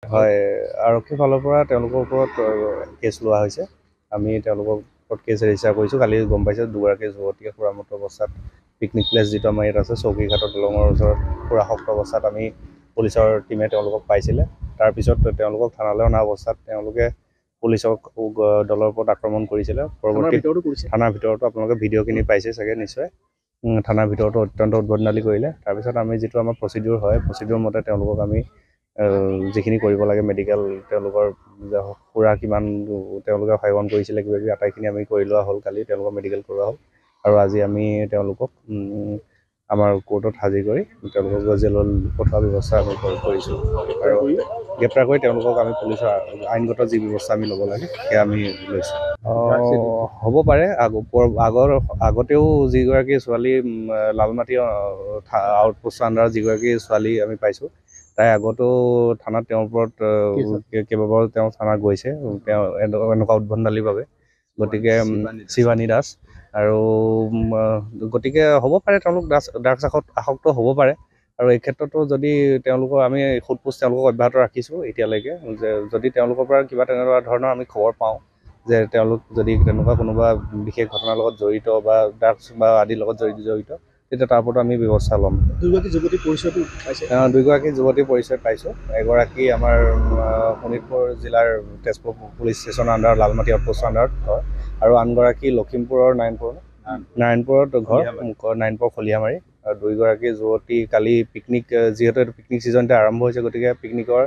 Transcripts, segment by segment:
হয়, আৰক্ষীৰ ফালৰ পৰা তেওঁলোকৰ ওপৰত কেছ লোৱা হৈছে। আমি তেওঁলোকৰ ওপৰত কেছ ৰেজিষ্টাৰ কৰিছোঁ। কালি গম পাইছে দুগৰাকী যুৱতীয়ে সুৰামুক্ত অৱস্থাত পিকনিক প্লেচ যিটো আমাৰ ইয়াত আছে চৌকীঘাটৰ দলঙৰ ওচৰত সুৰাসক্ত অৱস্থাত আমি পুলিচৰ টীমে তেওঁলোকক পাইছিলে। তাৰপিছত তেওঁলোকক থানালৈ অনা অৱস্থাত তেওঁলোকে পুলিচক দলৰ ওপৰত আক্ৰমণ কৰিছিলে। পৰৱৰ্তী থানাৰ ভিতৰতো আপোনালোকে ভিডিঅ'খিনি পাইছে চাগে নিশ্চয়। থানাৰ ভিতৰতো অত্যন্ত উদ্ভণ্ডালি কৰিলে। তাৰপিছত আমি যিটো আমাৰ প্ৰচিডিউৰ হয়, প্ৰচিডিউৰ মতে তেওঁলোকক আমি যিখিনি কৰিব লাগে মেডিকেল তেওঁলোকৰ সুৰা কিমান তেওঁলোকে সেৱন কৰিছিলে কিবাকিবি আটাইখিনি আমি কৰি লোৱা হ'ল। কালি তেওঁলোকক মেডিকেল কৰোৱা হ'ল আৰু আজি আমি তেওঁলোকক আমাৰ কোৰ্টত হাজিৰ কৰি তেওঁলোকক জেললৈ পঠোৱাৰ ব্যৱস্থা আমি কৰিছোঁ আৰু গ্ৰেপ্তাৰ কৰি তেওঁলোকক আমি পুলিচৰ আইনগত যি ব্যৱস্থা আমি ল'ব লাগে সেয়া আমি লৈছোঁ। হ'ব পাৰে আগতেও যিগৰাকী ছোৱালী লালমাটি আউটপোষ্ট আণ্ডাৰত যিগৰাকী ছোৱালী আমি পাইছোঁ, তাই আগতেও থানাত তেওঁৰ ওপৰত কেইবাবাৰো তেওঁ থানাত গৈছে তেওঁ এনেকুৱা উদ্ভণ্ডালিৰ বাবে। গতিকে শিৱানী দাস আৰু গতিকে হ'ব পাৰে তেওঁলোক ড্ৰাগছ আসক্ত হ'ব পাৰে। আৰু এই ক্ষেত্ৰতো যদি তেওঁলোকৰ আমি সোধপোছ তেওঁলোকক অব্যাহত ৰাখিছোঁ এতিয়ালৈকে, যে যদি তেওঁলোকৰ পৰা কিবা তেনেকুৱা ধৰণৰ আমি খবৰ পাওঁ যে তেওঁলোক যদি তেনেকুৱা কোনোবা বিশেষ ঘটনাৰ লগত জড়িত বা ড্ৰাগছ বা আদিৰ লগত জড়িত তেতিয়া তাৰ ওপৰত আমি ব্যৱস্থা ল'ম। দুগৰাকী যুৱতীৰ পৰিচয় পাইছোঁ। এগৰাকী আমাৰ শোণিতপুৰ জিলাৰ তেজপুৰ পুলিচ ষ্টেচনৰ আণ্ডাৰত লালমাটি আউটপোষ্টৰ আণ্ডাৰত ঘৰ আৰু আনগৰাকী লখিমপুৰৰ নাৰায়ণপুৰত ঘৰ নাৰায়ণপুৰ খলিয়ামাৰী। আৰু দুয়োগৰাকী যুৱতী কালি পিকনিক যিহেতু এইটো পিকনিক ছিজন এতিয়া আৰম্ভ হৈছে গতিকে পিকনিকৰ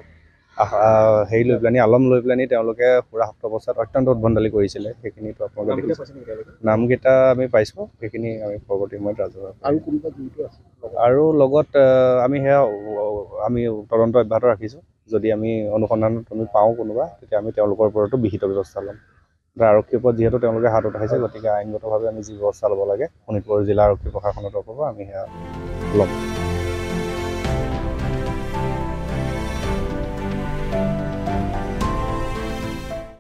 হেৰি লৈ পেলানি আলম লৈ পেলানি তেওঁলোকে সুৰাসক্ত অৱস্থাত অত্যন্ত উদ্ভণ্ডালি কৰিছিলে। সেইখিনিতো আপোনালোকে নামকেইটা আমি পাইছোঁ, সেইখিনি আমি পৰৱৰ্তী সময়ত ৰাজহুৱা আৰু লগত আমি সেয়া আমি তদন্ত অব্যাহত ৰাখিছোঁ। যদি আমি অনুসন্ধানত আমি পাওঁ কোনোবা তেতিয়া আমি তেওঁলোকৰ ওপৰতো বিহিত ব্যৱস্থা ল'ম। আৰক্ষীৰ ওপৰত যিহেতু তেওঁলোকে হাত উঠাইছে গতিকে আইনগতভাৱে আমি যি ব্যৱস্থা ল'ব লাগে শোণিতপুৰ জিলা আৰক্ষী প্ৰশাসনৰ তৰফৰ পৰা আমি সেয়া ল'ম।